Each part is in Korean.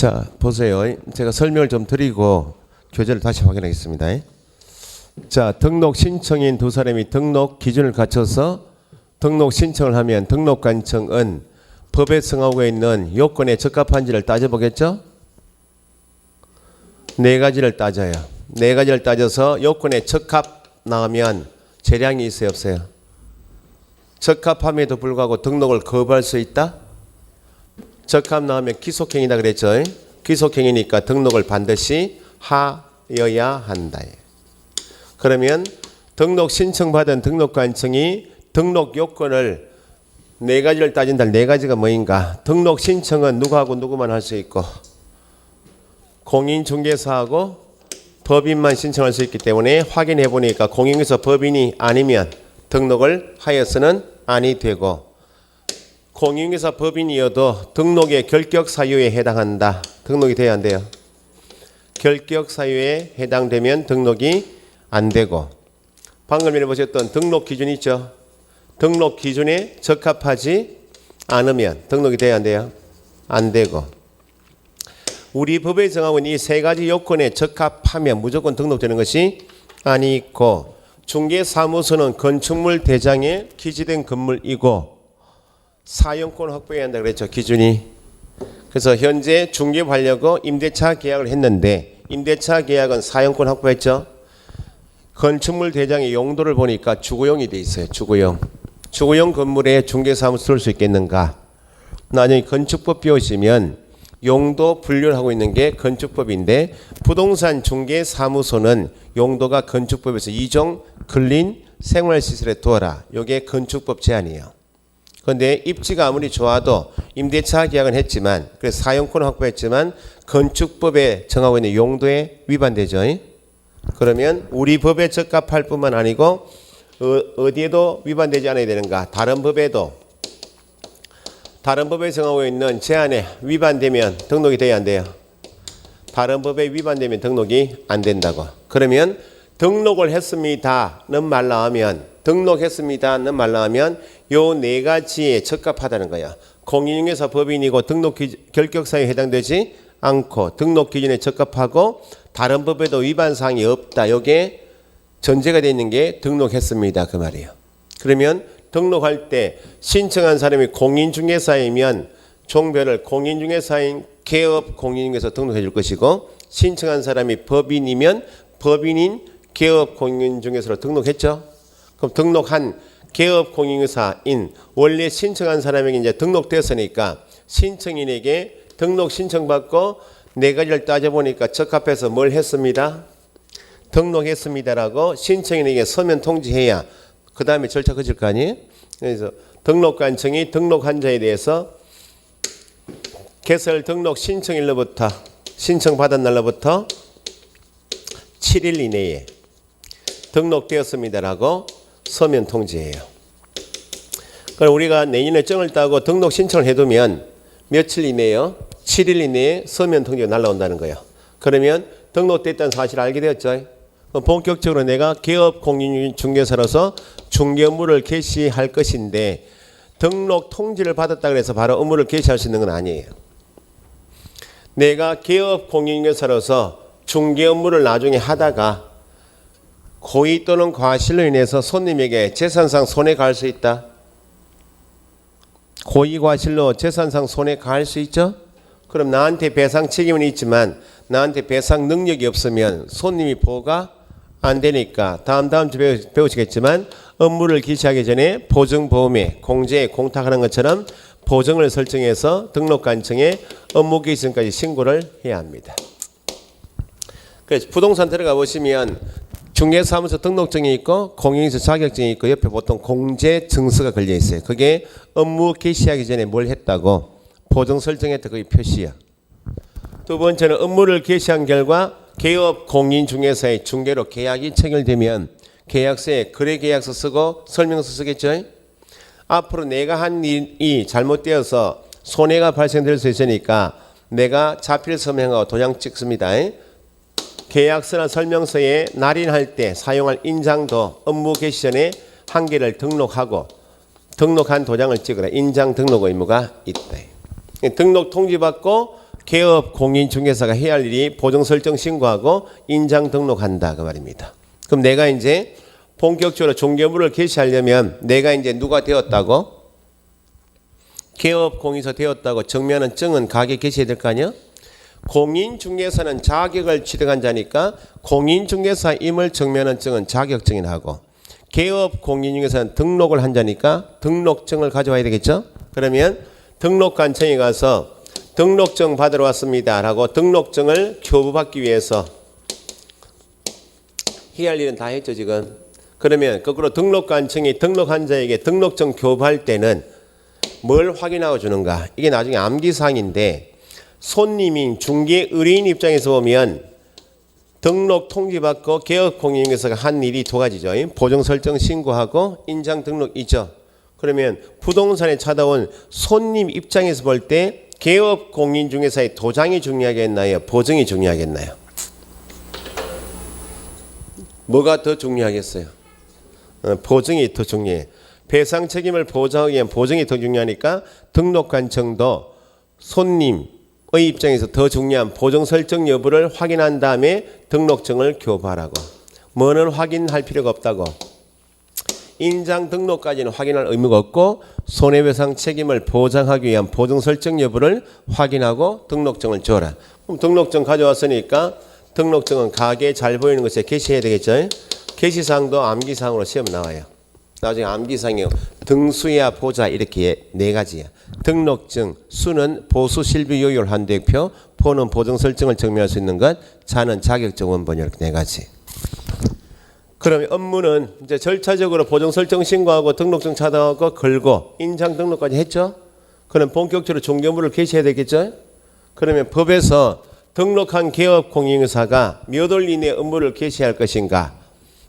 자, 보세요. 제가 설명을 좀 드리고 교재를 다시 확인하겠습니다. 자, 등록 신청인 두 사람이 등록 기준을 갖춰서 등록 신청을 하면 등록관청은 법에 정하고 있는 요건에 적합한지를 따져보겠죠? 네 가지를 따져요. 네 가지를 따져서 요건에 적합 나오면 재량이 있어요, 없어요? 적합함에도 불구하고 등록을 거부할 수 있다? 적합 나오면 기속행위다 그랬죠? 기속행위니까 등록을 반드시 하여야 한다. 그러면 등록 신청받은 등록관청이 등록 요건을 네 가지를 따진다. 네 가지가 뭐인가? 등록 신청은 누구하고 누구만 할 수 있고 공인중개사하고 법인만 신청할 수 있기 때문에 확인해 보니까 공인중개사 법인이 아니면 등록을 하여서는 아니 되고 공인중개사 법인이어도 등록의 결격 사유에 해당한다. 등록이 돼야 안 돼요? 결격 사유에 해당되면 등록이 안 되고 방금 전에 보셨던 등록 기준 있죠? 등록 기준에 적합하지 않으면 등록이 돼야 안 돼요? 안 되고 우리 법에 정하고 있는 이 세 가지 요건에 적합하면 무조건 등록되는 것이 아니고 중개사무소는 건축물 대장에 기재된 건물이고 사용권 확보해야 한다 그랬죠. 기준이. 그래서 현재 중개하려고 임대차 계약을 했는데 임대차 계약은 사용권 확보했죠. 건축물 대장의 용도를 보니까 주거용이 돼 있어요. 주거용. 주거용 건물에 중개사무소 쓸 수 있겠는가? 나중에 건축법 배우시면 용도 분류를 하고 있는 게 건축법인데 부동산 중개사무소는 용도가 건축법에서 이종 근린 생활시설에 두어라. 이게 건축법 제한이에요. 그런데 입지가 아무리 좋아도 임대차 계약은 했지만 그래서 사용권을 확보했지만 건축법에 정하고 있는 용도에 위반되죠. 그러면 우리 법에 적합할 뿐만 아니고 어디에도 위반되지 않아야 되는가? 다른 법에도 다른 법에 정하고 있는 제한에 위반되면 등록이 돼야 안 돼요? 다른 법에 위반되면 등록이 안 된다고. 그러면 등록을 했습니다는 말 나오면 등록했습니다는 말 나오면 요 네 가지에 적합하다는 거야. 공인중개사 법인이고 등록 결격사유에 해당되지 않고 등록 기준에 적합하고 다른 법에도 위반 사항이 없다. 요게 전제가 되어 있는 게 등록했습니다. 그 말이에요. 그러면 등록할 때 신청한 사람이 공인중개사이면 종별을 공인중개사인 개업 공인중개사 등록해 줄 것이고 신청한 사람이 법인이면 법인인 개업 공인중개사로 등록했죠. 그럼 등록한 개업 공인중개사인 원래 신청한 사람에게 이제 등록됐으니까 신청인에게 등록 신청받고 네 가지를 따져보니까 적합해서 뭘 했습니다? 등록했습니다라고 신청인에게 서면 통지해야 그 다음에 절차 거칠 거 아니에요? 그래서 등록관청이 등록한 자에 대해서 개설 등록 신청일로부터 신청받은 날로부터 7일 이내에 등록되었습니다라고 서면 통지해요. 그럼 우리가 내년에 정을 따고 등록 신청을 해두면 며칠 이내요? 7일 이내에 서면 통지가 날라온다는 거예요. 그러면 등록됐다는 사실을 알게 되었죠. 본격적으로 내가 개업 공인중개사로서 중개 업무를 개시할 것인데 등록 통지를 받았다 그래서 바로 업무를 개시할 수 있는 건 아니에요. 내가 개업 공인중개사로서 중개 업무를 나중에 하다가 고의 또는 과실로 인해서 손님에게 재산상 손해가 갈 수 있다. 고의 과실로 재산상 손해가 갈 수 있죠. 그럼 나한테 배상 책임은 있지만 나한테 배상 능력이 없으면 손님이 보호가 안 되니까 다음 주에 배우시겠지만 업무를 개시하기 전에 보증보험에 공제에 공탁하는 것처럼 보증을 설정해서 등록관청에 업무 개시 전까지 신고를 해야 합니다. 그래서 부동산 들어가 보시면 중개사무소 등록증이 있고 공인중개사 자격증이 있고 옆에 보통 공제 증서가 걸려 있어요. 그게 업무 개시하기 전에 뭘 했다고 보증 설정했다 그게 표시야. 두 번째는 업무를 개시한 결과 개업 공인중개사의 중개로 계약이 체결되면 계약서에 거래계약서 쓰고 설명서 쓰겠죠. 앞으로 내가 한 일이 잘못되어서 손해가 발생될 수 있으니까 내가 자필 서명하고 도장 찍습니다. 계약서나 설명서에 날인할 때 사용할 인장도 업무 개시 전에 한 개를 등록하고 등록한 도장을 찍으라. 인장 등록 의무가 있다. 등록 통지받고 개업 공인중개사가 해야 할 일이 보정 설정 신고하고 인장 등록한다 그 말입니다. 그럼 내가 이제 본격적으로 종교물을 개시하려면 내가 이제 누가 되었다고? 개업 공인사 되었다고 증명하는 증은 가게 개시해야 될 거 아니야? 공인중개사는 자격을 취득한 자니까 공인중개사임을 증명하는 증은 자격증이 나고, 개업 공인중개사는 등록을 한 자니까 등록증을 가져와야 되겠죠? 그러면 등록관청에 가서 등록증 받으러 왔습니다 라고 등록증을 교부받기 위해서 해야 할 일은 다 했죠 지금. 그러면 거꾸로 등록관청이 등록한 자에게 등록증 교부할 때는 뭘 확인하고 주는가? 이게 나중에 암기사항인데, 손님인 중개 의뢰인 입장에서 보면 등록 통지받고 개업 공인중개사가 한 일이 두 가지죠. 보정 설정 신고하고 인장 등록이죠. 그러면 부동산에 찾아온 손님 입장에서 볼 때 개업 공인중개사의 도장이 중요하겠나요? 보증이 중요하겠나요? 뭐가 더 중요하겠어요? 보증이 더 중요해. 배상 책임을 보장하기 위한 보증이 더 중요하니까 등록관청도 손님의 입장에서 더 중요한 보증 설정 여부를 확인한 다음에 등록증을 교부하라고. 뭐는 확인할 필요가 없다고. 인장 등록까지는 확인할 의무가 없고 손해배상 책임을 보장하기 위한 보증 설정 여부를 확인하고 등록증을 줘라. 그럼 등록증 가져왔으니까 등록증은 가게에 잘 보이는 것에 게시해야 되겠죠. 게시사항도 암기사항으로 시험 나와요. 나중에 암기사항이 등수야 보자 이렇게 네 가지야. 등록증, 수는 보수 실비 요율 한대표, 포는 보증 설정을 증명할 수 있는 것, 자는 자격증 원본 이렇게 네 가지. 그러면 업무는 이제 절차적으로 보정 설정 신고하고 등록증 찾아가고 걸고 인장 등록까지 했죠. 그럼 본격적으로 종교물을 개시해야 되겠죠. 그러면 법에서 등록한 개업 공인중개사가 몇 월 이내 업무를 개시할 것인가,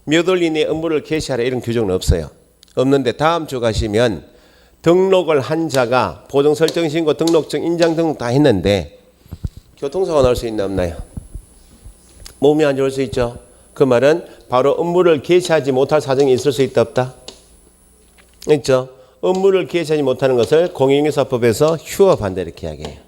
몇 월 이내 업무를 개시하라 이런 규정은 없어요. 없는데 다음 주 가시면 등록을 한 자가 보정 설정 신고 등록증 인장 등록 다 했는데 교통사고 날 수 있나 없나요? 몸이 안 좋을 수 있죠. 그 말은 바로 업무를 개시하지 못할 사정이 있을 수 있다 없다? 있죠. 업무를 개시하지 못하는 것을 공인중개사법에서 휴업한다 이렇게 이야기해요.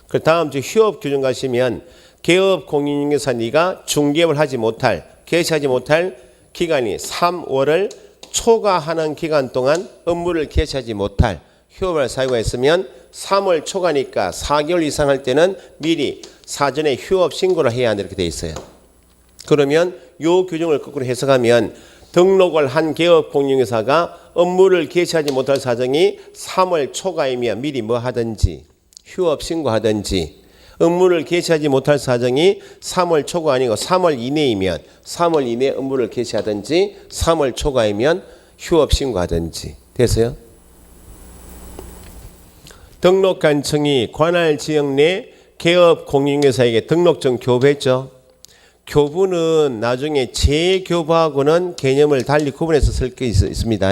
그 다음 주 휴업 규정 가시면 개업 공인중개사 네가 중개업을 하지 못할, 개시하지 못할 기간이 3월을 초과하는 기간 동안 업무를 개시하지 못할 휴업할 사유가 있으면 3월 초과니까 4개월 이상 할 때는 미리 사전에 휴업 신고를 해야 한다 이렇게 돼 있어요. 그러면 요 규정을 거꾸로 해석하면 등록을 한 개업 공인중개사가 업무를 개시하지 못할 사정이 3월 초과이면 미리 뭐 하든지 휴업 신고하든지, 업무를 개시하지 못할 사정이 3월 초과 아니고 3월 이내이면 3월 이내 업무를 개시하든지 3월 초과이면 휴업 신고하든지. 됐어요? 등록관청이 관할 지역 내 개업 공인중개사에게 등록증 교부했죠. 교부는 나중에 재교부하고는 개념을 달리 구분해서 쓸 게 있습니다.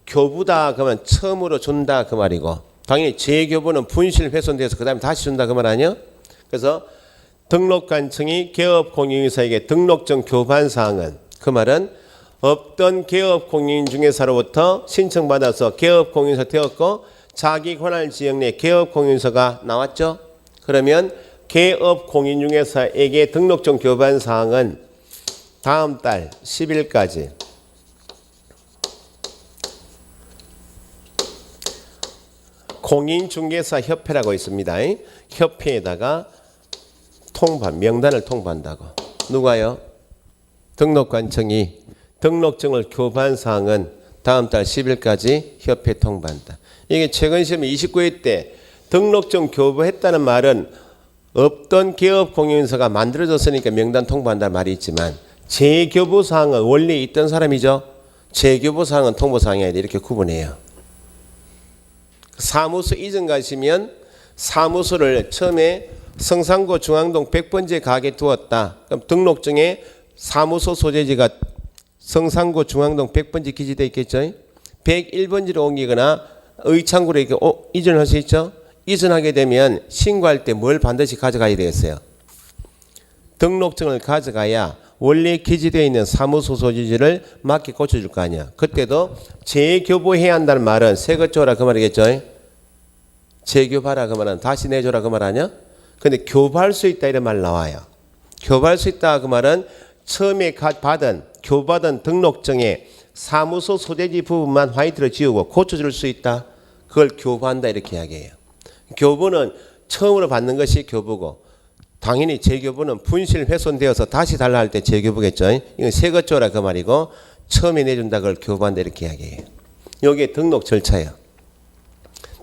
교부다 그러면 처음으로 준다 그 말이고, 당연히 재교부는 분실 훼손돼서 그 다음에 다시 준다 그 말 아니야? 그래서 등록관청이 개업 공인중개사에게 등록증 교부한 사항은, 그 말은 없던 개업 공인중개사로부터 신청받아서 개업 공인중개사 되었고 자기 관할 지역 내 개업 공인중개사가 나왔죠. 그러면 개업 공인중개사에게 등록증 교부한 사항은 다음 달 10일까지 공인중개사 협회라고 있습니다. 협회에다가 명단을 통보한다고. 누가요? 등록관청이 등록증을 교부한 사항은 다음 달 10일까지 협회 통보한다. 이게 최근 시험 29회 때 등록증 교부했다는 말은 없던 개업 공인중개사가 만들어졌으니까 명단 통보한다는 말이 있지만 재교부 사항은 원래 있던 사람이죠. 재교부 사항은 통보 사항이 아니다 이렇게 구분해요. 사무소 이전 가시면 사무소를 처음에 성산구 중앙동 100번째 가게 두었다. 그럼 등록증에 사무소 소재지가 성산구 중앙동 100번째 기재되어 있겠죠. 101번지로 옮기거나 의창구로 이렇게 이전할 수 있죠. 이전하게 되면 신고할 때 뭘 반드시 가져가야 되겠어요? 등록증을 가져가야 원래 기재되어 있는 사무소 소재지를 맞게 고쳐줄 거 아니야. 그때도 재교부해야 한다는 말은 새것 줘라 그 말이겠죠. 재교부하라 그 말은 다시 내줘라 그 말 아니야? 근데 교부할 수 있다 이런 말 나와요. 교부할 수 있다 그 말은 처음에 교부받은 등록증에 사무소 소재지 부분만 화이트로 지우고 고쳐줄 수 있다. 그걸 교부한다 이렇게 이야기해요. 교부는 처음으로 받는 것이 교부고 당연히 재교부는 분실 훼손되어서 다시 달라 할 때 재교부겠죠. 이건 새것 줘라 그 말이고 처음에 내준다 그걸 교부한다 이렇게 이야기해요. 여기에 등록 절차예요.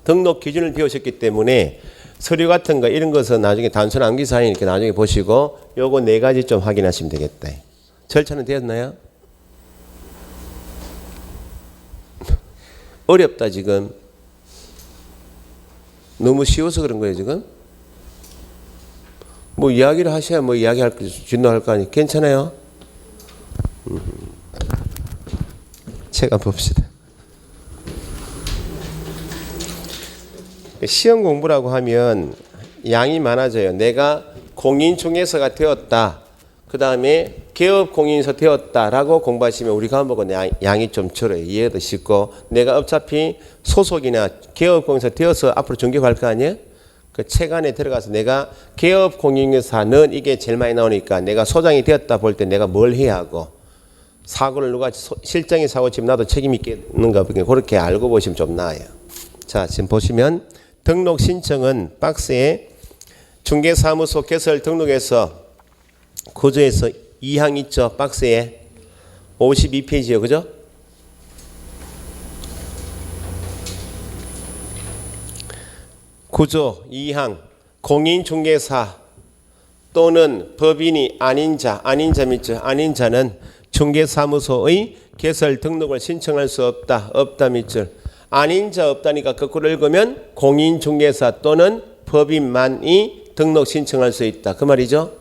등록 기준을 배우셨기 때문에 서류 같은 거 이런 것은 나중에 단순 암기사항이니까 나중에 보시고 요거 4가지 좀 확인하시면 되겠다. 절차는 되었나요? 어렵다 지금. 너무 쉬워서 그런 거예요 지금. 뭐 이야기를 하셔야 뭐 이야기할 거 진도할 거 아니. 괜찮아요? 제가 봅시다. 시험 공부라고 하면 양이 많아져요. 내가 공인중개사가 되었다. 그 다음에 개업공인인사 되었다라고 공부하시면 우리 과목은 양이 좀 줄어요. 이해도 쉽고 내가 어차피 소속이나 개업공인인사 되어서 앞으로 중개할 거 아니에요? 그 책 안에 들어가서 내가 개업공인인사는 이게 제일 많이 나오니까 내가 소장이 되었다 볼 때 내가 뭘 해야 하고 사고를 누가 실장이 사고 치면 나도 책임 있겠는가 그렇게 알고 보시면 좀 나아요. 자 지금 보시면 등록 신청은 박스에 중개사무소 개설 등록에서 구조에서 2항 있죠. 박스에 52페이지요. 그죠? 구조 2항 공인중개사 또는 법인이 아닌 자 밑줄 아닌 자는 중개사무소의 개설 등록을 신청할 수 없다 밑줄 아닌 자 없다니까 거꾸로 읽으면 공인중개사 또는 법인만이 등록 신청할 수 있다 그 말이죠.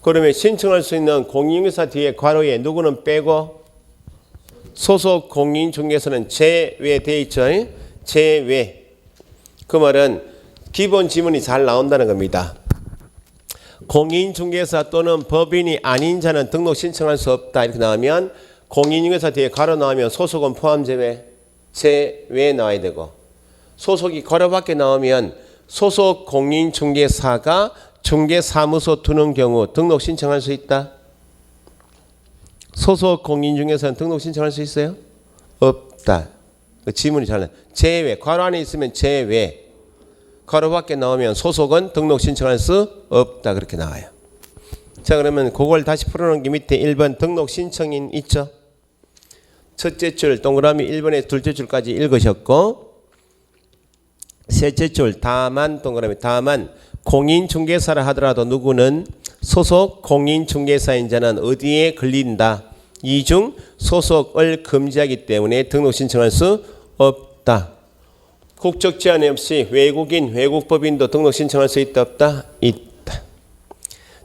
그러면 신청할 수 있는 공인중개사 뒤에 괄호에 누구는 빼고 소속 공인중개사는 제외되어 있죠. 제외. 그 말은 기본 지문이 잘 나온다는 겁니다. 공인중개사 또는 법인이 아닌 자는 등록 신청할 수 없다 이렇게 나오면 공인중개사 뒤에 괄호 나오면 소속은 포함 제외 나와야 되고 소속이 괄호 밖에 나오면 소속 공인중개사가 중개사무소 두는 경우 등록 신청할 수 있다. 소속 공인중개사는 등록 신청할 수 있어요? 없다. 그 지문이 잘 나와요. 제외. 괄호 안에 있으면 제외. 괄호 밖에 나오면 소속은 등록 신청할 수 없다. 그렇게 나와요. 자 그러면 그걸 다시 풀어놓은 게 밑에 1번 등록 신청인 있죠. 첫째 줄 동그라미 1번에 둘째 줄까지 읽으셨고 셋째 줄 다만 동그라미 다만 공인중개사라 하더라도 누구는 소속 공인중개사인 자는 어디에 걸린다. 이중 소속을 금지하기 때문에 등록 신청할 수 없다. 국적 제한 없이 외국인 외국법인도 등록 신청할 수 있다 없다? 있다.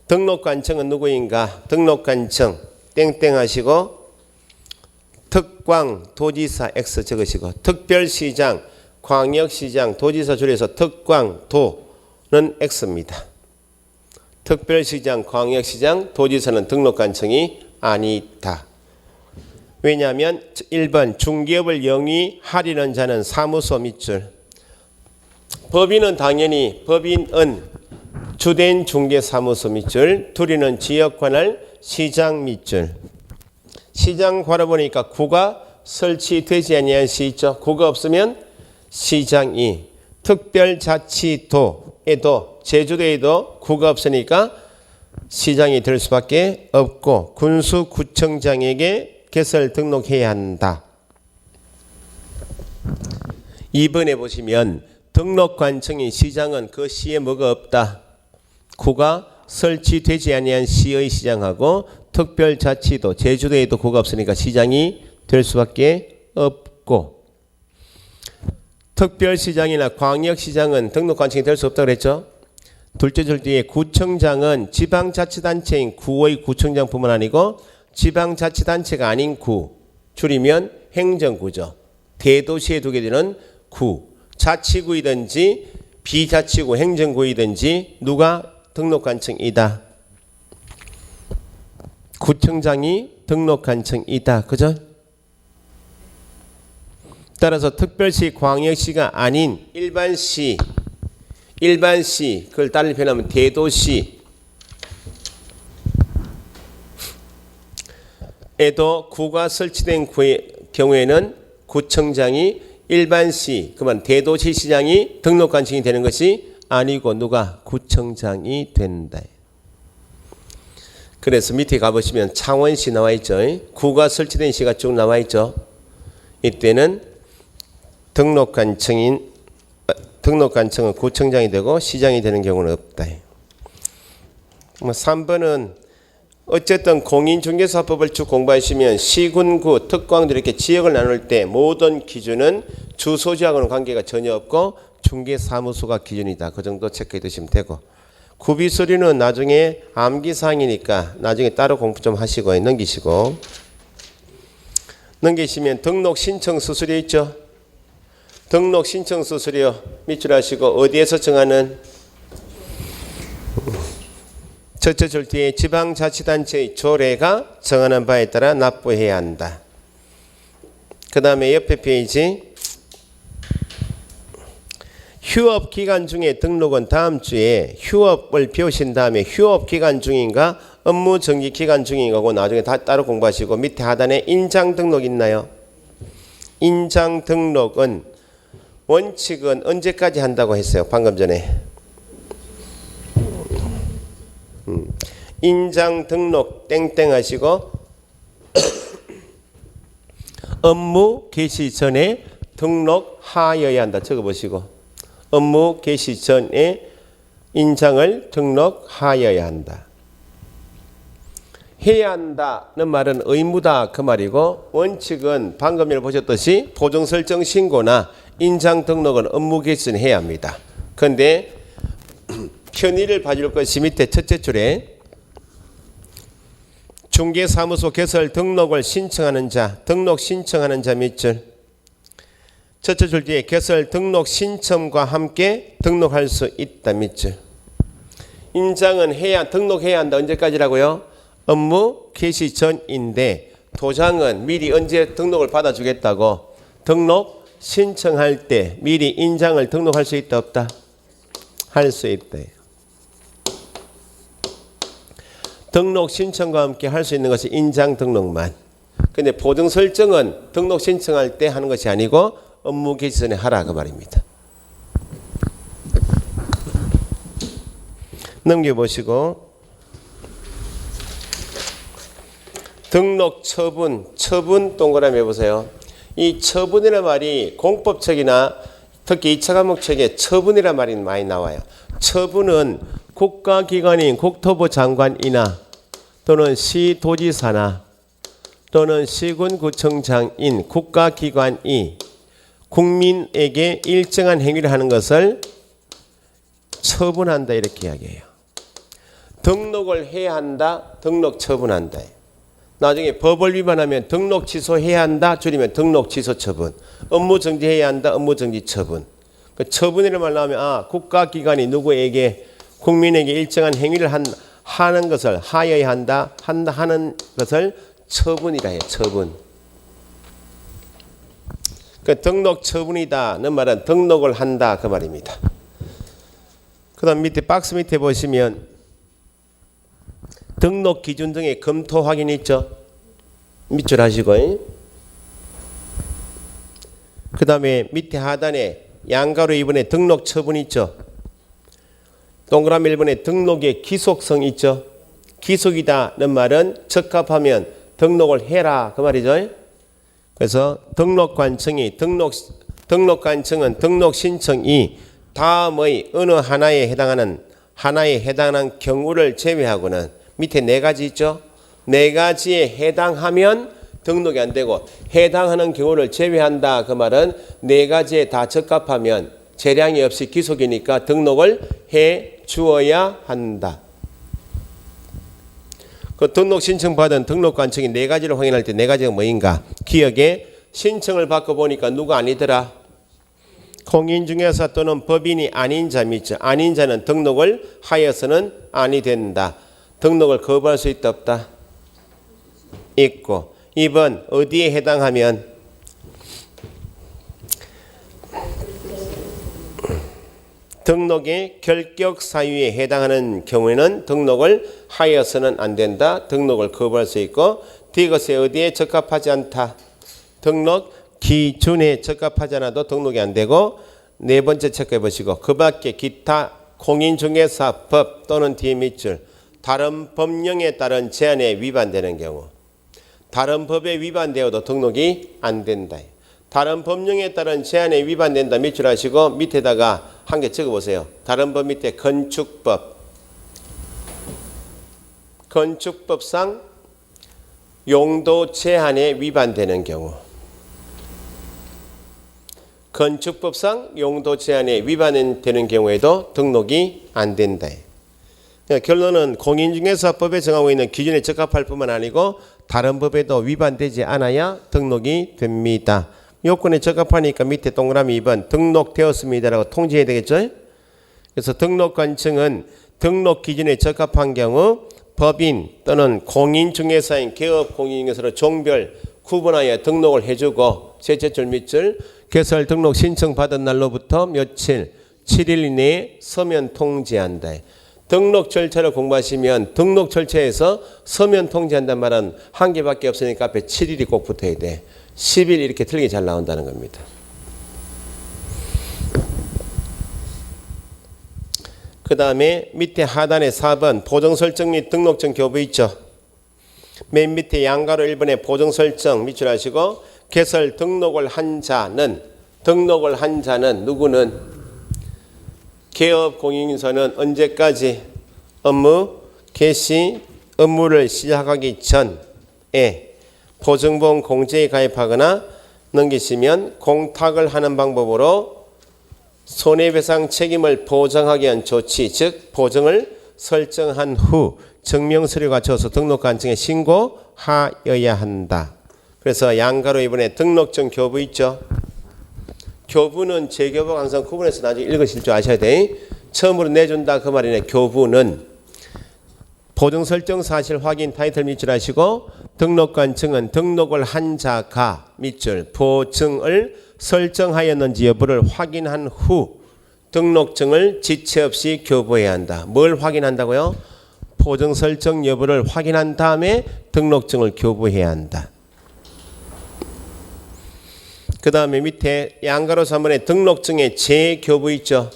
등록관청은 누구인가? 등록관청 땡땡 하시고 특광 도지사 X 적으시고 특별시장 광역시장 도지사 줄여서 특광도는 X입니다. 특별시장 광역시장 도지사는 등록관청이 아니다. 왜냐하면 1번 중개업을 영위하려는 자는 사무소 밑줄 법인은 당연히 법인은 주된 중개사무소 밑줄 둘이는 지역관할 시장 밑줄 시장 바라보니까 구가 설치되지 아니한 시 있죠. 구가 없으면 시장이 특별자치도에도 제주도에도 구가 없으니까 시장이 될 수밖에 없고 군수구청장에게 개설 등록해야 한다. 2번에 보시면 등록관청인 시장은 그 시에 뭐가 없다. 구가 설치되지 아니한 시의 시장하고 특별자치도 제주도에도 구가 없으니까 시장이 될 수밖에 없고 특별시장이나 광역시장은 등록관청이 될 수 없다고 그랬죠. 둘째 줄 뒤에 구청장은 지방자치단체인 구의 구청장뿐만 아니고 지방자치단체가 아닌 구 줄이면 행정구죠. 대도시에 두게 되는 구 자치구이든지 비자치구 행정구이든지 누가 등록관청이다. 구청장이 등록관청이다. 그죠? 따라서 특별시 광역시가 아닌 일반시 일반시, 그걸 다른 표현하면 대도시 에도 구가 설치된 경우에는 구청장이 일반시, 그만 대도시 시장이 등록관청이 되는 것이 아니고 누가 구청장이 된다. 그래서 밑에 가보시면 창원시 나와 있죠. 구가 설치된 시가 쭉 나와 있죠. 이때는 등록관청은 구청장이 되고 시장이 되는 경우는 없다. 3번은 어쨌든 공인중개사법을 쭉 공부하시면 시군구 특광들 이렇게 지역을 나눌 때 모든 기준은 주소지하고는 관계가 전혀 없고 중개사무소가 기준이다. 그 정도 체크해 두시면 되고, 구비서류는 나중에 암기사항이니까 나중에 따로 공부 좀 하시고 넘기시면 등록 신청 수수료 있죠. 등록 신청 수수료 밑줄 하시고 어디에서 정하는? 첫째 줄 뒤에 지방자치단체의 조례가 정하는 바에 따라 납부해야 한다. 그 다음에 옆에 페이지 휴업기간 중에 등록은 다음 주에 휴업을 배우신 다음에 휴업기간 중인가 업무정지기간 중인가고 나중에 다 따로 공부하시고, 밑에 하단에 인장등록 있나요? 인장등록은 원칙은 언제까지 한다고 했어요? 방금 전에 인장등록 땡땡 하시고 업무 개시 전에 등록하여야 한다. 적어보시고 업무 개시 전에 인장을 등록하여야 한다. 해야 한다는 말은 의무다 그 말이고, 원칙은 방금 전에 보셨듯이 보정설정 신고나 인장 등록은 업무 개시 전에 해야 합니다. 그런데 편의를 봐줄 것이 밑에 첫째 줄에 중개사무소 개설 등록을 신청하는 자, 등록 신청하는 자 밑줄, 첫째 줄 뒤에 개설 등록 신청과 함께 등록할 수 있다 밑줄. 인장은 등록해야 한다. 언제까지라고요? 업무 개시 전인데 도장은 미리 언제 등록을 받아주겠다고? 등록 신청할 때 미리 인장을 등록할 수 있다 없다? 할 수 있다. 등록 신청과 함께 할 수 있는 것이 인장 등록만. 근데 보증 설정은 등록 신청할 때 하는 것이 아니고 업무 개시 전에 하라 그 말입니다. 넘겨보시고 등록 처분 동그라미 해보세요. 이 처분이라는 말이 공법책이나 특히 2차 과목책에 처분이라는 말이 많이 나와요. 처분은 국가기관인 국토부 장관이나 또는 시도지사나 또는 시군구청장인 국가기관이 국민에게 일정한 행위를 하는 것을 처분한다 이렇게 이야기해요. 등록을 해야 한다, 등록 처분한다. 나중에 법을 위반하면 등록 취소해야 한다, 줄이면 등록 취소 처분. 업무 정지해야 한다, 업무 정지 처분. 그 처분이라는 말 나오면 국가기관이 누구에게 국민에게 일정한 행위를 하는 것을 하여야 한다, 하는 것을 처분이라 해요. 처분. 그 등록 처분이다는 말은 등록을 한다 그 말입니다. 그 다음 밑에 박스 밑에 보시면 등록 기준 등의 검토 확인 있죠. 밑줄 하시고, 그 다음에 밑에 하단에 양가로 2번에 등록 처분 있죠. 동그라미 1번에 등록의 기속성 있죠. 기속이다는 말은 적합하면 등록을 해라 그 말이죠. 그래서 등록관청은 등록 신청이 다음의 어느 하나에 해당하는 경우를 제외하고는 밑에 4가지 있죠. 4가지에 해당하면 등록이 안 되고, 해당하는 경우를 제외한다 그 말은 4가지에 다 적합하면 재량이 없이 기속이니까 등록을 해 주어야 한다. 그 등록 신청 받은 등록관청이 4가지를 확인할 때 4가지가 뭐인가? 기억에 신청을 받고 보니까 누가 아니더라? 공인중개사 또는 법인이 아닌 자 있죠. 아닌 자는 등록을 하여서는 아니 된다. 등록을 거부할 수 있다 없다? 있고. 2번 어디에 해당하면? 등록의 결격 사유에 해당하는 경우에는 등록을 하여서는 안 된다. 등록을 거부할 수 있고 D것에 어디에 적합하지 않다. 등록 기준에 적합하지 않아도 등록이 안 되고 네 번째 체크해 보시고 그 밖에 기타 공인중개사법 또는 뒤에 밑줄 다른 법령에 따른 제한에 위반되는 경우 다른 법에 위반되어도 등록이 안 된다. 다른 법령에 따른 제한에 위반된다 밑줄 하시고 밑에다가 한 개 적어보세요. 다른 법 밑에 건축법상 용도 제한에 위반되는 경우 건축법상 용도 제한에 위반되는 경우에도 등록이 안 된다. 결론은 공인중개사법에 정하고 있는 기준에 적합할 뿐만 아니고 다른 법에도 위반되지 않아야 등록이 됩니다. 요건에 적합하니까 밑에 동그라미 2번 등록되었습니다라고 통지해야 되겠죠. 그래서 등록관청은 등록 기준에 적합한 경우 법인 또는 공인중개사인 개업공인중개사로 종별 구분하여 등록을 해주고 셋째 줄 밑줄 개설 등록 신청 받은 날로부터 며칠 7일 이내에 서면 통지한다. 등록 절차를 공부하시면 등록 절차에서 서면 통지한다는 말은 한 개밖에 없으니까 앞에 7일이 꼭 붙어야 돼. 10일 이렇게 틀리게 잘 나온다는 겁니다. 그 다음에 밑에 하단에 4번 보정설정 및 등록증 교부 있죠. 맨 밑에 양가로 1번에 보정설정 밑줄 하시고 개설 등록을 한 자는 누구는 개업공인인사는 언제까지 업무 개시 업무를 시작하기 전에 보증보험 공제에 가입하거나 넘기시면 공탁을 하는 방법으로 손해배상 책임을 보장하기 위한 조치 즉 보증을 설정한 후 증명서류 갖춰서 등록관청에 신고하여야 한다. 그래서 양가로 이번에 등록증 교부 있죠. 교부는 재교부와 항상 구분해서 나중에 읽으실 줄 아셔야 돼. 처음으로 내준다 그 말이네. 교부는 보증 설정 사실 확인 타이틀 밑줄 하시고 등록관청은 등록을 한 자가 밑줄 보증을 설정하였는지 여부를 확인한 후 등록증을 지체 없이 교부해야 한다. 뭘 확인한다고요? 보증 설정 여부를 확인한 다음에 등록증을 교부해야 한다. 그 다음에 밑에 양가로 3번에 등록증의 재교부 있죠.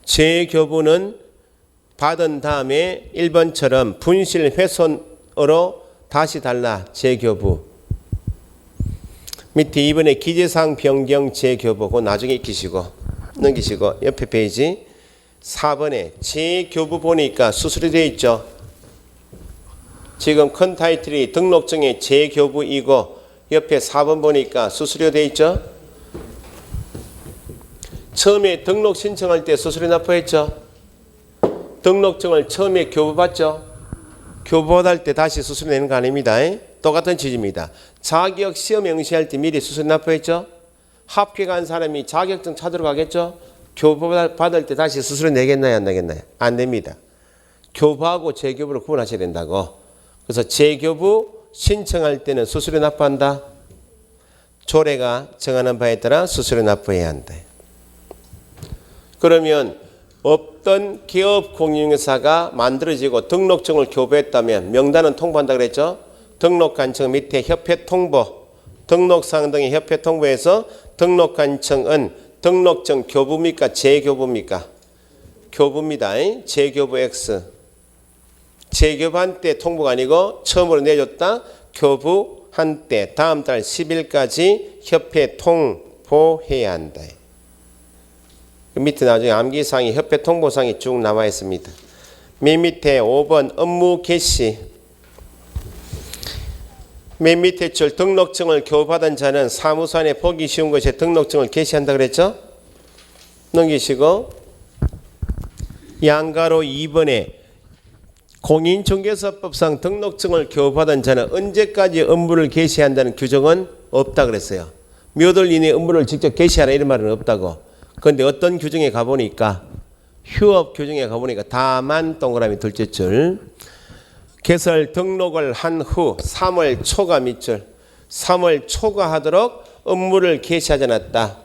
재교부는 받은 다음에 1번처럼 분실 훼손으로 다시 달라 재교부. 밑에 2번에 기재사항 변경 재교부 그거 나중에 익히시고 넘기시고 옆에 페이지 4번에 재교부 보니까 수수료 되어 있죠. 지금 큰 타이틀이 등록증의 재교부이고 옆에 4번 보니까 수수료 되어 있죠. 처음에 등록 신청할 때 수수료 납부했죠. 등록증을 처음에 교부받죠. 교부받을 때 다시 수수료 내는 거 아닙니다. 똑같은 취지입니다. 자격 시험 응시할 때 미리 수수료 납부했죠. 합격한 사람이 자격증 찾으러 가겠죠. 교부받을 때 다시 수수료 내겠나요 안 내겠나요? 안 됩니다. 교부하고 재교부를 구분하셔야 된다고. 그래서 재교부 신청할 때는 수수료 납부한다. 조례가 정하는 바에 따라 수수료 납부해야 한다. 그러면 없던 개업공인중개사가 만들어지고 등록증을 교부했다면 명단은 통보한다 그랬죠. 등록관청 밑에 협회 통보, 등록사항 등의 협회 통보에서 등록관청은 등록증 교부입니까? 재교부입니까? 교부입니다. 재교부 X. 재교부한 때 통보가 아니고 처음으로 내줬다. 교부한 때 다음 달 10일까지 협회 통보해야 한다. 그 밑에 나중에 암기사항이 협회 통보사항이 쭉 나와 있습니다. 맨 밑에 5번 업무 개시. 맨 밑에 줄 등록증을 교부받은 자는 사무소 안에 보기 쉬운 것에 등록증을 개시한다 그랬죠? 넘기시고 양가로 2번에 공인중개사법상 등록증을 교부받은 자는 언제까지 업무를 개시한다는 규정은 없다 그랬어요. 몇 월 이내에 업무를 직접 개시하라 이런 말은 없다고. 그런데 어떤 규정에 가보니까 휴업 규정에 가보니까 다만 동그라미 둘째 줄 개설 등록을 한 후 3월 초과 밑줄 3월 초과하도록 업무를 개시하지 않았다.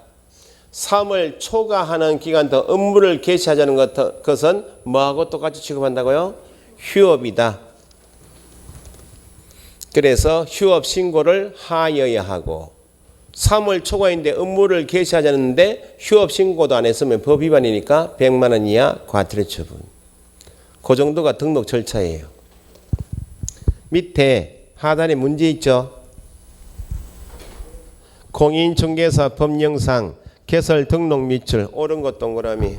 3월 초과하는 기간 더 업무를 개시하자는 것은 뭐하고 똑같이 취급한다고요? 휴업이다. 그래서 휴업 신고를 하여야 하고 3월 초과인데 업무를 개시하자는데 휴업 신고도 안 했으면 법 위반이니까 100만 원 이하 과태료 처분. 그 정도가 등록 절차예요. 밑에 하단에 문제 있죠. 공인중개사 법령상 개설 등록 밑줄 옳은 것 동그라미.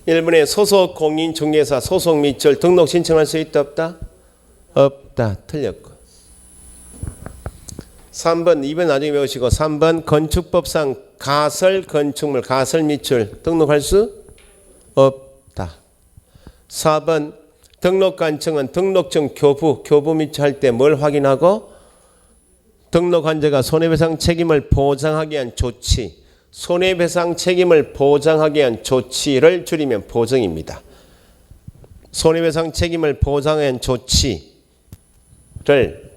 1번에 소속 공인중개사 소속 밑줄 등록 신청할 수 있다 없다? 없다. 틀렸고. 3번 2번 나중에 배우시고 3번 건축법상 가설 건축물 가설 밑줄 등록할 수 없다. 4번 등록관청은 등록증 교부 밑줄 할 때 뭘 확인하고 등록환자가 손해배상 책임을 보장하기 위한 조치 손해배상 책임을 보장하기 위한 조치를 줄이면 보정입니다. 손해배상 책임을 보장하기 위한 조치를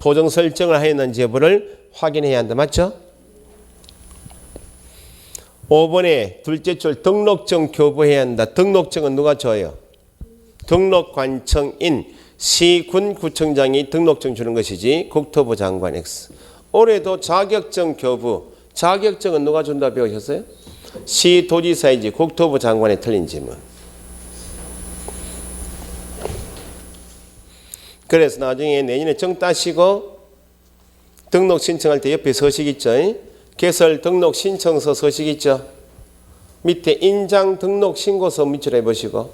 보정 설정을 하였는지 여부를 확인해야 한다. 맞죠? 5번에 둘째 줄 등록증 교부해야 한다. 등록증은 누가 줘요? 등록관청인 시군구청장이 등록증 주는 것이지 국토부 장관 X. 올해도 자격증 교부 자격증은 누가 준다 배우셨어요? 시도지사이지 국토부 장관에 틀린 질문. 그래서 나중에 내년에 정 따시고 등록 신청할 때 옆에 서식 있죠. 개설 등록 신청서 서식 있죠. 밑에 인장 등록 신고서 밑줄 해보시고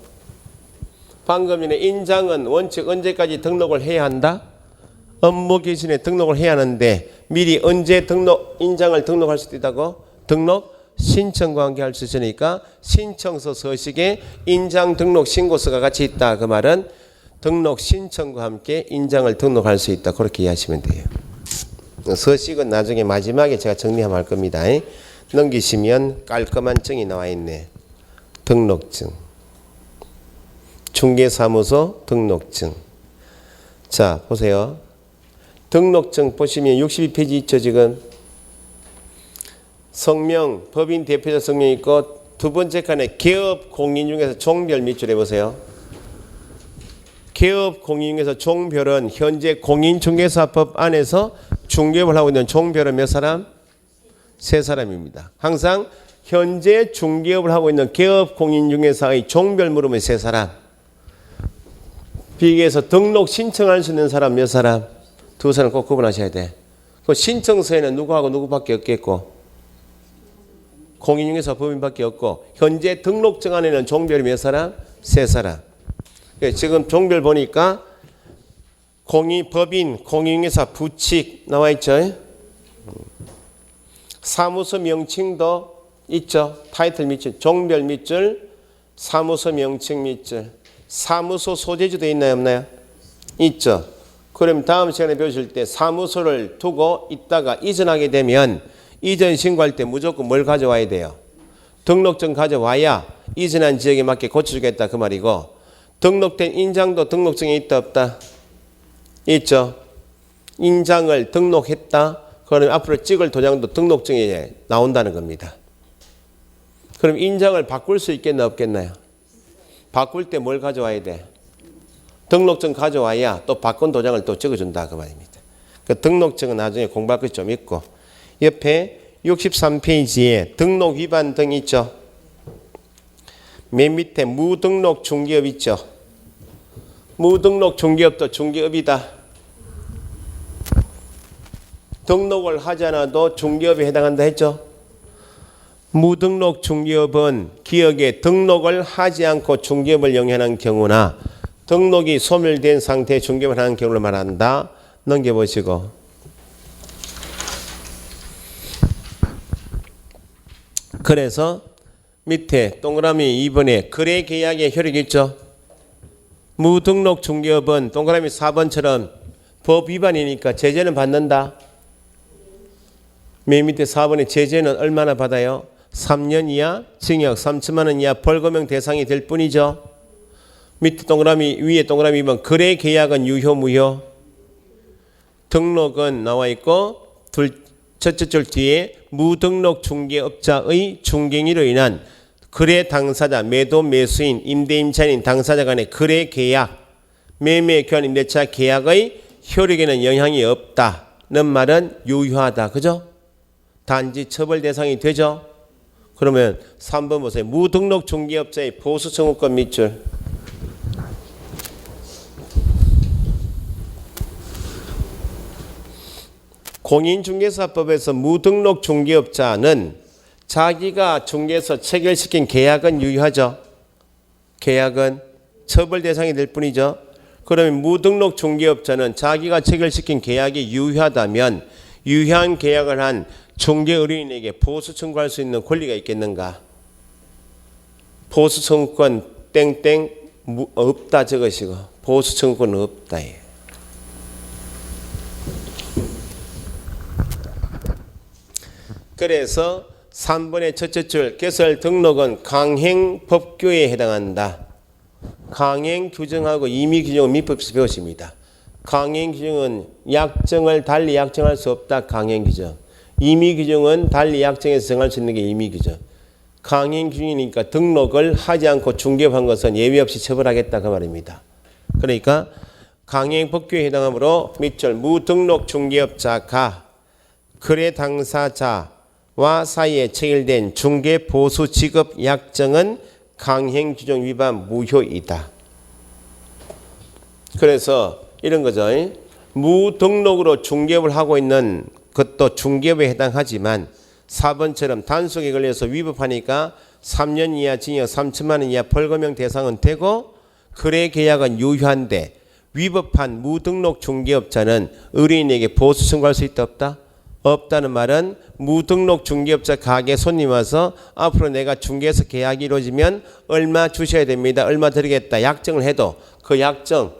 방금 전에 인장은 원칙 언제까지 등록을 해야 한다? 업무 기준에 등록을 해야 하는데 미리 언제 인장을 등록할 수도 있다고? 등록 신청과 함께 할 수 있으니까 신청서 서식에 인장 등록 신고서가 같이 있다. 그 말은 등록 신청과 함께 인장을 등록할 수 있다. 그렇게 이해하시면 돼요. 서식은 나중에 마지막에 제가 정리하면 할 겁니다. 넘기시면 깔끔한 증이 나와 있네. 등록증. 중개사무소 등록증. 자, 보세요. 등록증 보시면 62페이지 있죠, 지금. 성명, 법인 대표자 성명 있고 두 번째 칸에 개업 공인 중에서 종별 밑줄 해보세요. 개업 공인 중에서 종별은 현재 공인중개사법 안에서 중개업을 하고 있는 종별은 몇 사람? 3사람입니다. 항상 현재 중개업을 하고 있는 개업 공인중개사의 종별 물으면 3사람. 비교해서 등록 신청할 수 있는 사람 몇 사람? 2사람 꼭 구분하셔야 돼. 그 신청서에는 누구하고 누구밖에 없겠고 공인중개사 법인밖에 없고 현재 등록증 안에는 종별이 몇 사람? 3사람. 지금 종별 보니까 법인, 공인중개사, 부칙 나와 있죠. 사무소 명칭도 있죠. 타이틀 밑줄, 종별 밑줄, 사무소 명칭 밑줄. 사무소 소재지도 있나요, 없나요? 있죠. 그럼 다음 시간에 배우실 때 사무소를 두고 있다가 이전하게 되면 이전 신고할 때 무조건 뭘 가져와야 돼요? 등록증 가져와야 이전한 지역에 맞게 고쳐주겠다 그 말이고 등록된 인장도 등록증에 있다 없다? 있죠. 인장을 등록했다. 그러면 앞으로 찍을 도장도 등록증에 나온다는 겁니다. 그럼 인장을 바꿀 수 있겠나 없겠나요? 바꿀 때 뭘 가져와야 돼? 등록증 가져와야 또 바꾼 도장을 또 찍어준다 그 말입니다. 그 등록증은 나중에 공부할 것이 좀 있고 옆에 63페이지에 등록 위반 등 있죠. 맨 밑에 무등록 중개업 있죠. 무등록 중개업도 중개업이다. 등록을 하지 않아도 중개업에 해당한다 했죠. 무등록 중개업은 기업에 등록을 하지 않고 중개업을 영위하는 경우나 등록이 소멸된 상태의 중개업을 하는 경우를 말한다. 넘겨보시고 그래서 밑에 동그라미 2번에 거래계약의 효력이 있죠. 무등록 중개업은 동그라미 4번처럼 법 위반이니까 제재는 받는다. 맨 밑에 4번에 제재는 얼마나 받아요? 3년 이하 징역 3천만 원 이하 벌금형 대상이 될 뿐이죠. 밑에 동그라미 위에 동그라미 2번 거래계약은 유효 무효? 등록은 나와 있고 첫째 줄 뒤에 무등록 중개업자의 중개인으로 인한 거래 당사자, 매도 매수인, 임대 임차인 당사자 간의 거래 계약, 매매 교환 임대차 계약의 효력에는 영향이 없다는 말은 유효하다. 그죠? 단지 처벌 대상이 되죠? 그러면 3번 보세요. 무등록 중개업자의 보수 청구권 밑줄. 공인중개사법에서 무등록 중개업자는 자기가 중개해서 체결시킨 계약은 유효하죠. 계약은 처벌 대상이 될 뿐이죠. 그러면 무등록 중개업자는 자기가 체결시킨 계약이 유효하다면 유효한 계약을 한 중개의뢰인에게 보수 청구할 수 있는 권리가 있겠는가? 보수 청구권 땡땡 없다 적으시고 보수 청구권 없다. 그래서 3번의 첫째 줄 개설 등록은 강행 법규에 해당한다. 강행 규정하고 임의 규정은 민법에서 배우십니다. 강행 규정은 약정을 달리 약정할 수 없다. 강행 규정. 임의 규정은 달리 약정해서 정할 수 있는 게 임의 규정. 강행 규정이니까 등록을 하지 않고 중개한 것은 예외 없이 처벌하겠다 그 말입니다. 그러니까 강행 법규에 해당하므로 밑줄 무등록 중개업자가 거래 당사자와 사이에 체결된 중개 보수 지급 약정은 강행 규정 위반 무효이다. 그래서 이런 거죠. 무등록으로 중개업을 하고 있는 것도 중개업에 해당하지만 4번처럼 단속에 걸려서 위법하니까 3년 이하 징역 3천만 원 이하 벌금형 대상은 되고 거래 계약은 유효한데 위법한 무등록 중개업자는 의뢰인에게 보수 청구할 수 있다 없다? 없다는 말은 무등록 중개업자 가게 손님 와서 앞으로 내가 중개해서 계약이 이루어지면 얼마 주셔야 됩니다. 얼마 드리겠다. 약정을 해도 그 약정은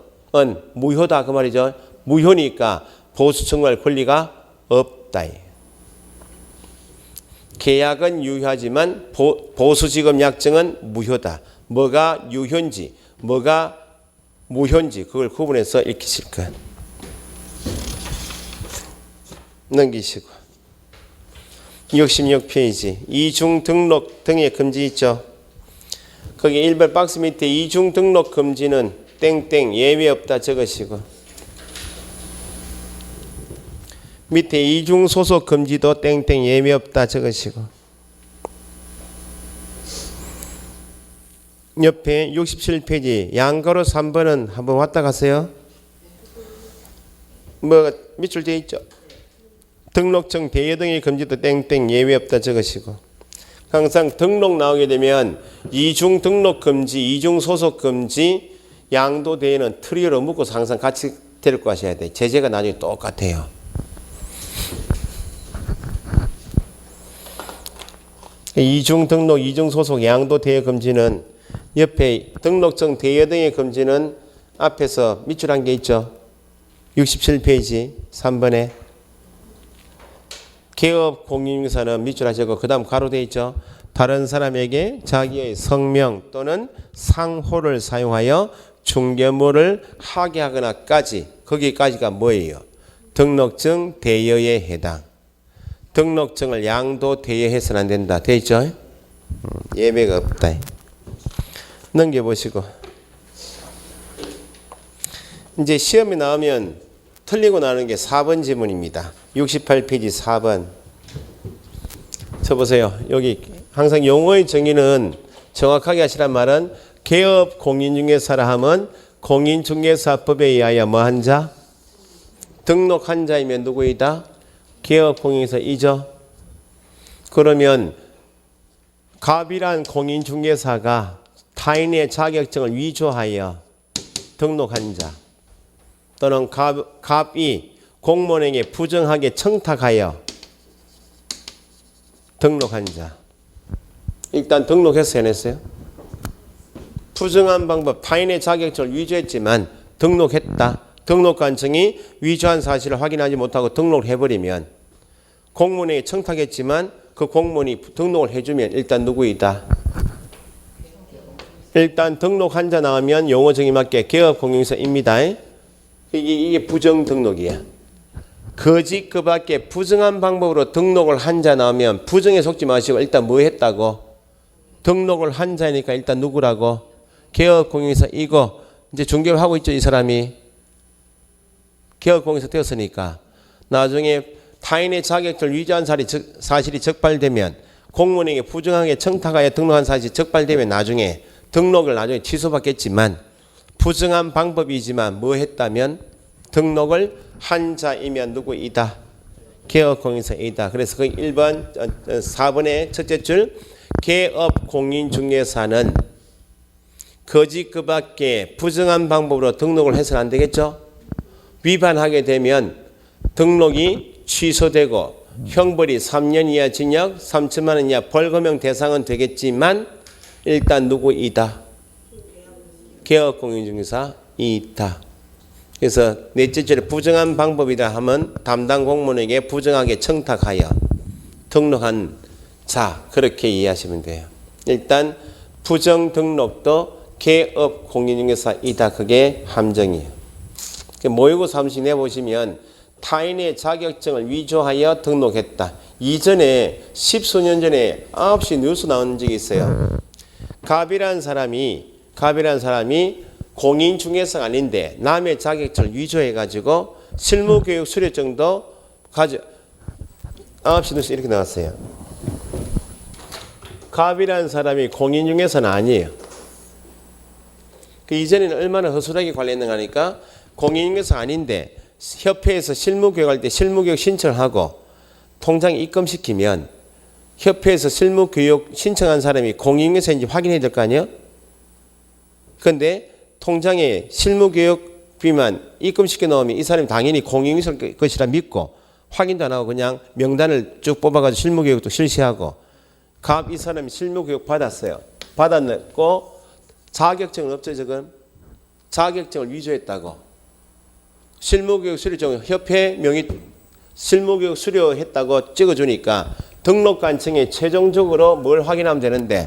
무효다 그 말이죠. 무효니까 보수 청구할 권리가 없다. 계약은 유효하지만 보수 지급 약정은 무효다. 뭐가 유효인지 뭐가 무효인지 그걸 구분해서 읽히실 것. 넘기시고 66페이지 이중 등록 등의 금지 있죠. 거기 1번 박스 밑에 이중 등록 금지는 땡땡 예외 없다 적으시고 밑에 이중 소속 금지도 땡땡 예외 없다 적으시고 옆에 67페이지 양가로 3번은 한번 왔다 가세요. 뭐 밑줄 되어 있죠. 등록증 대여 등의 금지도 땡땡 예외 없다 적으시고 항상 등록 나오게 되면 이중 등록 금지, 이중 소속 금지, 양도 대여는 트리오로 묶어서 항상 같이 데리고 가셔야 돼요. 제재가 나중에 똑같아요. 이중 등록, 이중 소속, 양도 대여 금지는 옆에 등록증 대여 등의 금지는 앞에서 밑줄 한 게 있죠. 67페이지 3번에 개업 공인중개사는 밑줄 하시고 그 다음 가로 되어 있죠. 다른 사람에게 자기의 성명 또는 상호를 사용하여 중개물을 하게 하거나까지 거기까지가 뭐예요? 등록증 대여에 해당. 등록증을 양도 대여해서는 안 된다. 되어 있죠? 예외가 없다. 넘겨보시고 이제 시험에 나오면 틀리고 나는 게 4번 지문입니다. 68페이지 4번. 저 보세요. 여기 항상 용어의 정의는 정확하게 하시란 말은 개업 공인중개사라 하면 공인중개사법에 의하여 뭐한 자? 등록한 자이면 누구이다? 개업 공인중개사이죠. 그러면 갑이란 공인중개사가 타인의 자격증을 위조하여 등록한 자 또는 갑이 공무원에게 부정하게 청탁하여 등록한 자. 일단 등록했어요, 안 했어요? 부정한 방법, 타인의 자격증을 위조했지만 등록했다. 등록관청이 위조한 사실을 확인하지 못하고 등록을 해버리면 공무원에게 청탁했지만 그 공무원이 등록을 해주면 일단 누구이다? 일단 등록한 자 나오면 용어 정의 맞게 개업 공인중개사입니다. 이게 부정 등록이야. 거짓 그 밖에 부정한 방법으로 등록을 한 자 나오면 부정에 속지 마시고 일단 뭐 했다고? 등록을 한 자니까 일단 누구라고? 개업공인중개사 이거 이제 중개를 하고 있죠. 이 사람이 개업공인중개사 되었으니까 나중에 타인의 자격증을 위조한 사실이 적발되면 공무원에게 부정하게 청탁하여 등록한 사실이 적발되면 나중에 등록을 나중에 취소받겠지만 부정한 방법이지만 뭐 했다면 등록을 한 자이면 누구이다? 개업공인중개사이다. 그래서 그 1번 4번의 첫째 줄 개업공인중개사는 거짓 그 밖에 부정한 방법으로 등록을 해서는 안 되겠죠? 위반하게 되면 등록이 취소되고 형벌이 3년 이하 징역 3천만 원 이하 벌금형 대상은 되겠지만 일단 누구이다? 개업공인중개사이다. 그래서 넷째 줄에 부정한 방법이다 하면 담당 공무원에게 부정하게 청탁하여 등록한 자 그렇게 이해하시면 돼요. 일단 부정 등록도 개업공인중개사이다. 그게 함정이에요. 모의고사 한식 내보시면 타인의 자격증을 위조하여 등록했다. 이전에 10수년 전에 9시 뉴스 나온 적이 있어요. 갑이라는 사람이 공인중개사가 아닌데 남의 자격증을 위조해가지고 실무교육 수료증도 9시 뉴스 이렇게 나왔어요. 갑이라는 사람이 공인중개사는 아니에요. 그 이전에는 얼마나 허술하게 관리했는가 하니까 공인중개사 아닌데 협회에서 실무교육할 때 실무교육 신청을 하고 통장에 입금시키면 협회에서 실무교육 신청한 사람이 공인중개사인지 확인해야 될 거 아니에요? 그런데 통장에 실무교육비만 입금시켜 놓으면 이 사람이 당연히 공인중개사일 것이라 믿고 확인도 안 하고 그냥 명단을 쭉 뽑아가지고 실무교육도 실시하고 갑 이 사람이 실무교육 받았어요. 받았고 자격증은 없죠. 지금 자격증을 위조했다고. 실무교육 수료증 협회 명의 실무교육 수료했다고 찍어주니까 등록관청에 최종적으로 뭘 확인하면 되는데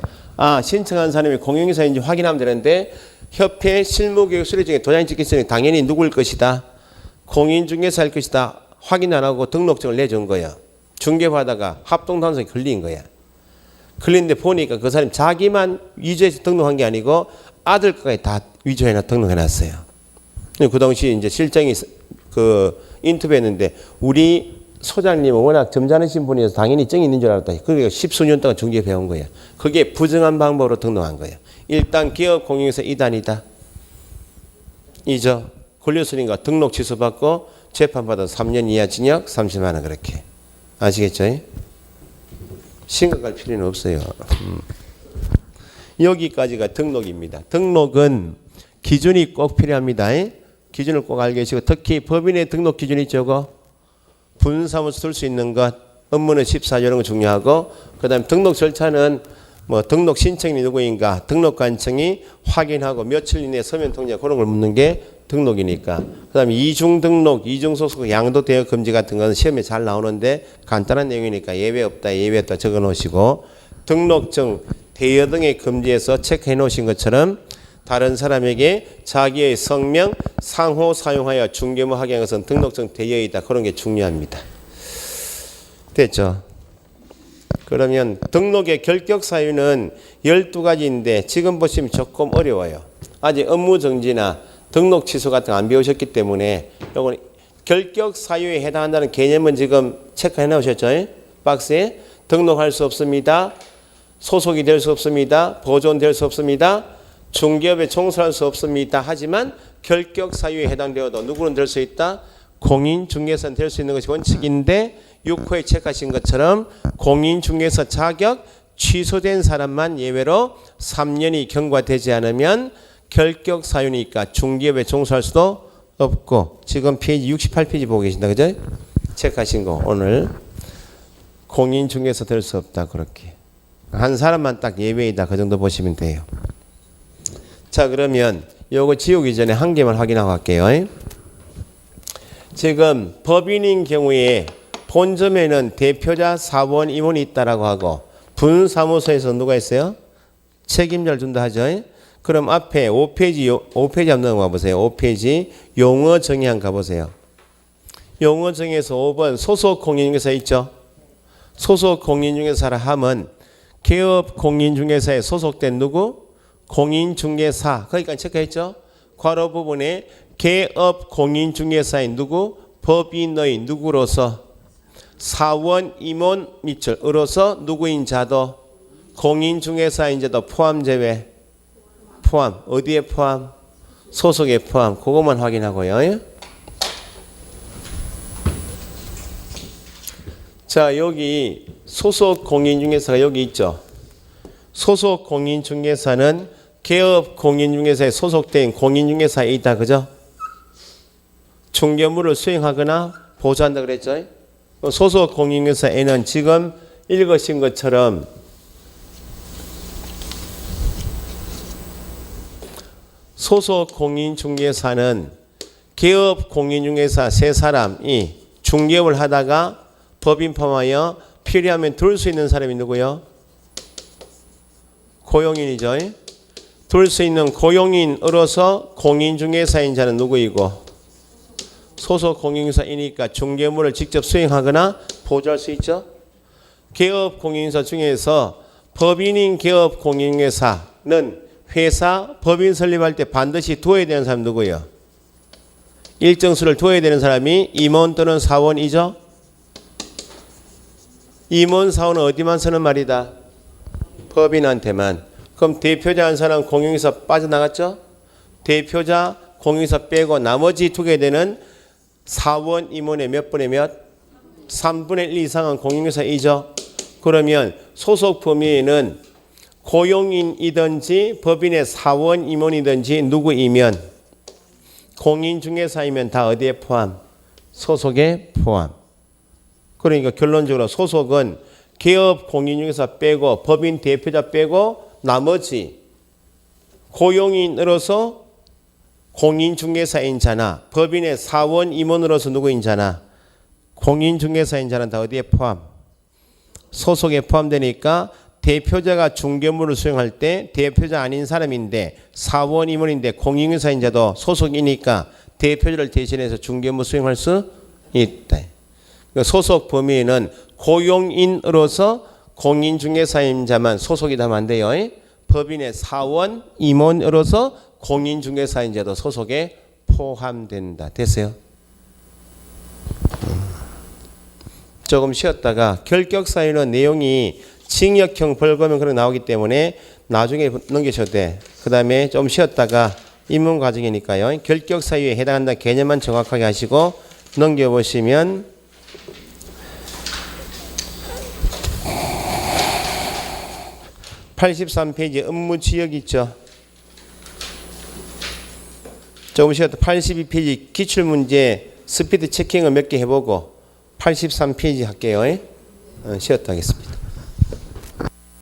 신청한 사람이 공인중개사인지 확인하면 되는데 협회 실무교육 수료증에 도장이 찍혔으니 당연히 누구일 것이다? 공인중개사일 것이다. 확인 안 하고 등록증을 내준 거예요. 중개받다가 합동단속에 걸린 거야. 걸린데 보니까 그 사람이 자기만 위조해서 등록한 게 아니고 아들까지 다 위조해놔 등록해놨어요. 그 당시 이제 실장이 그 인터뷰했는데 우리 소장님은 워낙 점잖으신 분이어서 당연히 정이 있는 줄 알았다. 그러니까 10수년 동안 중개 배운 거야. 그게 부정한 방법으로 등록한 거야. 일단 기업공인중개사 이단이다. 이죠. 걸렸으니까 등록 취소받고 재판받아서 3년 이하 징역 30만 원 그렇게. 아시겠죠? 심각할 필요는 없어요. 여기까지가 등록입니다. 등록은 기준이 꼭 필요합니다. 기준을 꼭 알게 하시고 특히 법인의 등록 기준이 저거 분사무소 쓸 수 있는 것 업무는 14조 이런 거 중요하고 그 다음에 등록 절차는 뭐 등록 신청이 누구인가 등록관청이 확인하고 며칠 이내에 서면 통지 그런 걸 묻는 게 등록이니까 그 다음에 이중 등록, 이중 소속, 양도 대여 금지 같은 건 시험에 잘 나오는데 간단한 내용이니까 예외 없다 적어 놓으시고 등록증, 대여 등의 금지에서 체크해 놓으신 것처럼 다른 사람에게 자기의 성명 상호 사용하여 중개무 하게 한 것은 등록증 대여이다. 그런 게 중요합니다. 됐죠? 그러면 등록의 결격 사유는 12가지인데 지금 보시면 조금 어려워요. 아직 업무 정지나 등록 취소 같은 거 안 배우셨기 때문에 이건 결격 사유에 해당한다는 개념은 지금 체크해 놓으셨죠? 박스에 등록할 수 없습니다. 소속이 될 수 없습니다. 보존될 수 없습니다. 중개업에 종사할 수 없습니다. 하지만 결격 사유에 해당되어도 누구는 될 수 있다? 공인중개사는 될 수 있는 것이 원칙인데 6호에 체크하신 것처럼 공인중개사 자격 취소된 사람만 예외로 3년이 경과되지 않으면 결격 사유니까 중개업에 종사할 수도 없고 지금 페이지 68페이지 보고 계신다. 그죠? 체크하신 거 오늘 공인중개사 될 수 없다. 그렇게 한 사람만 딱 예외이다. 그 정도 보시면 돼요. 자 그러면 요거 지우기 전에 한 개만 확인하고 갈게요. 지금 법인인 경우에 본점에는 대표자, 사원, 임원이 있다라고 하고 분사무소에서 누가 있어요? 책임자를 준다 하죠. 그럼 앞에 5페이지 한번 넘어가 보세요. 5페이지 용어 정의 한번 가보세요. 용어 중에서 5번 소속 공인중개사 있죠. 소속 공인중개사라 함은 개업 공인중개사에 소속된 누구? 공인중개사. 그러니까 체크했죠. 괄호 부분에 개업 공인중개사인 누구? 법인의 누구로서 사원 임원 밑줄으로서 누구인 자도 공인중개사인 자도 포함 제외. 포함. 어디에 포함? 소속에 포함. 그것만 확인하고요. 자, 여기 소속 공인중개사가 여기 있죠. 소속 공인중개사는 개업 공인중개사에 소속된 공인중개사에 있다. 그죠? 중개물을 수행하거나 보조한다 그랬죠. 소속 공인중개사에는 지금 읽으신 것처럼 소속 공인중개사는 개업 공인중개사 세 사람이 중개업을 하다가 법인 포함하여 필요하면 둘 수 있는 사람이 누구요? 고용인이죠. 둘 수 있는 고용인으로서 공인중개사인 자는 누구이고 소속 공인중개사이니까 중개물을 직접 수행하거나 보조할 수 있죠. 개업 공인중개사 중에서 법인인 개업 공인중개사는 회사 법인 설립할 때 반드시 둬야 되는 사람 누구예요? 일정 수를 둬야 되는 사람이 임원 또는 사원이죠. 임원 사원은 어디만 쓰는 말이다? 법인한테만. 그럼 대표자 한 사람 공인중개사 빠져나갔죠? 대표자 공인중개사 빼고 나머지 두게 되는 사원 임원의 몇 분의 몇? 3분의 1 이상은 공인중개사이죠. 그러면 소속 범위에는 고용인이든지 법인의 사원 임원이든지 누구이면 공인중개사이면 다 어디에 포함? 소속에 포함. 그러니까 결론적으로 소속은 개업 공인중개사 빼고 법인 대표자 빼고 나머지 고용인으로서 공인중개사인 자나 법인의 사원 임원으로서 누구인 자나 공인중개사인 자는 다 어디에 포함? 소속에 포함되니까 대표자가 중개물을 수행할 때 대표자 아닌 사람인데 사원 임원인데 공인중개사인 자도 소속이니까 대표자를 대신해서 중개물 수행할 수 있다. 소속 범위에는 고용인으로서 공인중개사인 자만 소속이다 하면 안 돼요. 법인의 사원 임원으로서 공인중개사인 자도 소속에 포함된다. 됐어요? 조금 쉬었다가 결격사유는 내용이 징역형 벌금형 그런 나오기 때문에 나중에 넘기셔도 돼. 그 다음에 좀 쉬었다가 입문 과정이니까요. 결격사유에 해당한다 개념만 정확하게 하시고 넘겨보시면 83페이지 업무지역 있죠. 조금 쉬었다 82페이지 기출문제 스피드 체킹을 몇 개 해보고 83페이지 할게요. 쉬었다 하겠습니다.